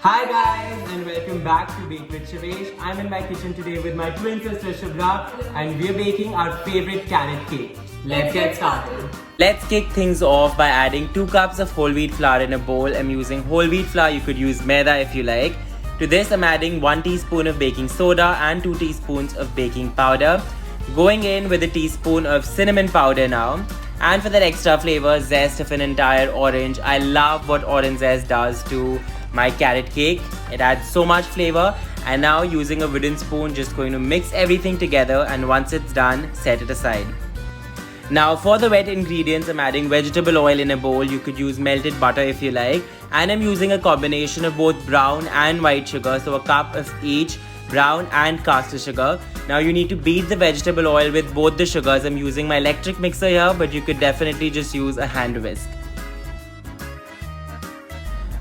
Hi guys and welcome back to Bake with Shivesh. I'm in my kitchen today with my twin sister Shubhra and we're baking our favorite carrot cake. Let's get started. Let's kick things off by adding 2 cups of whole wheat flour in a bowl. I'm using whole wheat flour, you could use maida if you like. To this I'm adding 1 teaspoon of baking soda and 2 teaspoons of baking powder. Going in with a teaspoon of cinnamon powder now. And for that extra flavor, zest of an entire orange. I love what orange zest does to my carrot cake. It adds so much flavor. And now using a wooden spoon, just going to mix everything together, and once it's done, set it aside. Now for the wet ingredients, I'm adding vegetable oil in a bowl. You could use melted butter if you like. And I'm using a combination of both brown and white sugar, so a cup of each, brown and caster sugar. Now you need to beat the vegetable oil with both the sugars. I'm using my electric mixer here, but you could definitely just use a hand whisk.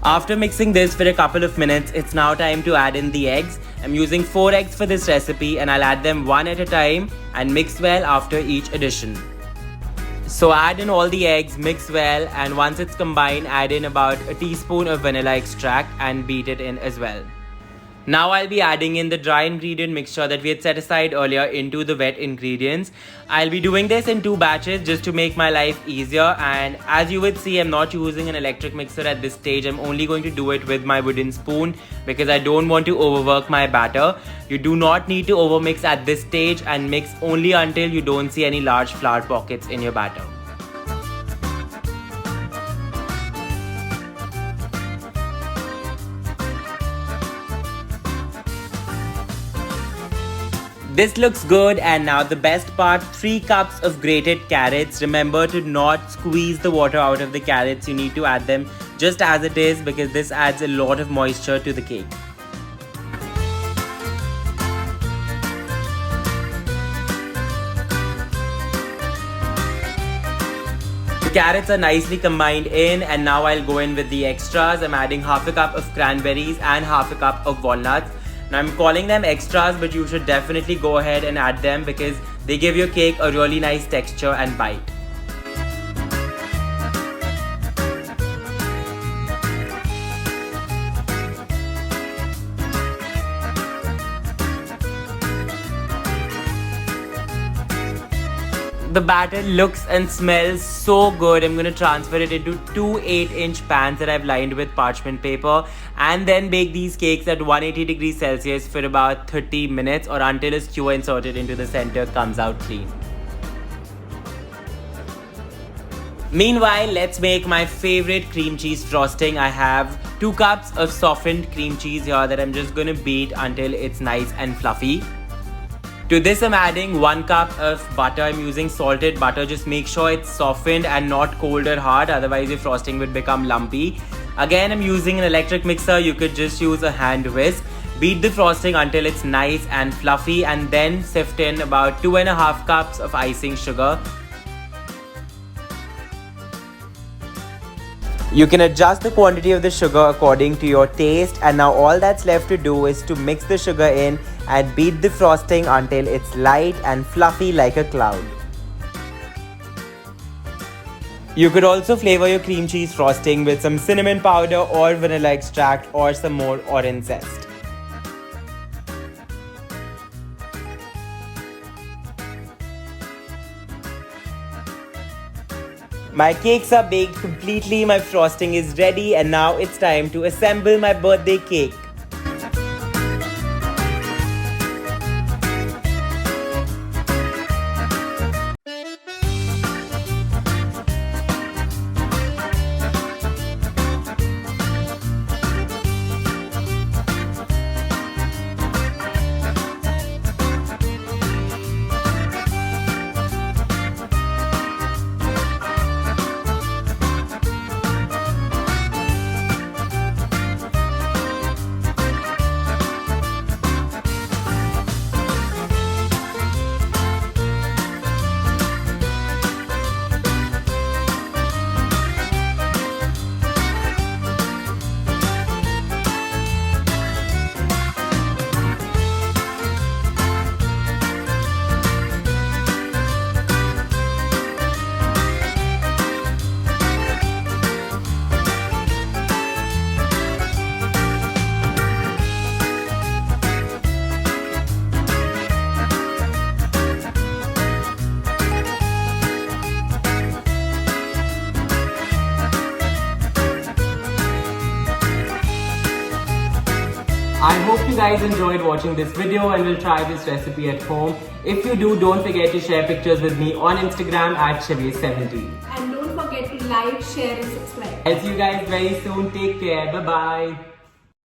After mixing this for a couple of minutes, it's now time to add in the eggs. I'm using 4 eggs for this recipe and I'll add them one at a time and mix well after each addition. So add in all the eggs, mix well, and once it's combined, add in about a teaspoon of vanilla extract and beat it in as well. Now I'll be adding in the dry ingredient mixture that we had set aside earlier into the wet ingredients. I'll be doing this in 2 batches just to make my life easier, and as you would see, I'm not using an electric mixer at this stage. I'm only going to do it with my wooden spoon because I don't want to overwork my batter. You do not need to overmix at this stage, and mix only until you don't see any large flour pockets in your batter. This looks good, and now the best part, 3 cups of grated carrots. Remember to not squeeze the water out of the carrots. You need to add them just as it is because this adds a lot of moisture to the cake. The carrots are nicely combined in, and now I'll go in with the extras. I'm adding half a cup of cranberries and half a cup of walnuts. Now I'm calling them extras, but you should definitely go ahead and add them because they give your cake a really nice texture and bite. The batter looks and smells so good. I'm going to transfer it into 2 8-inch pans that I've lined with parchment paper and then bake these cakes at 180 degrees Celsius for about 30 minutes or until a skewer inserted into the center comes out clean. Meanwhile, let's make my favorite cream cheese frosting. I have 2 cups of softened cream cheese here that I'm just going to beat until it's nice and fluffy. To this I'm adding 1 cup of butter. I'm using salted butter. Just make sure it's softened and not cold or hard, otherwise your frosting would become lumpy. Again, I'm using an electric mixer. You could just use a hand whisk. Beat the frosting until it's nice and fluffy and then sift in about 2.5 cups of icing sugar. You can adjust the quantity of the sugar according to your taste, and now all that's left to do is to mix the sugar in and beat the frosting until it's light and fluffy like a cloud. You could also flavor your cream cheese frosting with some cinnamon powder or vanilla extract or some more orange zest. My cakes are baked completely, my frosting is ready, and now it's time to assemble my birthday cake. I hope you guys enjoyed watching this video and will try this recipe at home. If you do, don't forget to share pictures with me on Instagram at Shivesh17. And don't forget to like, share and subscribe. I'll see you guys very soon. Take care. Bye-bye.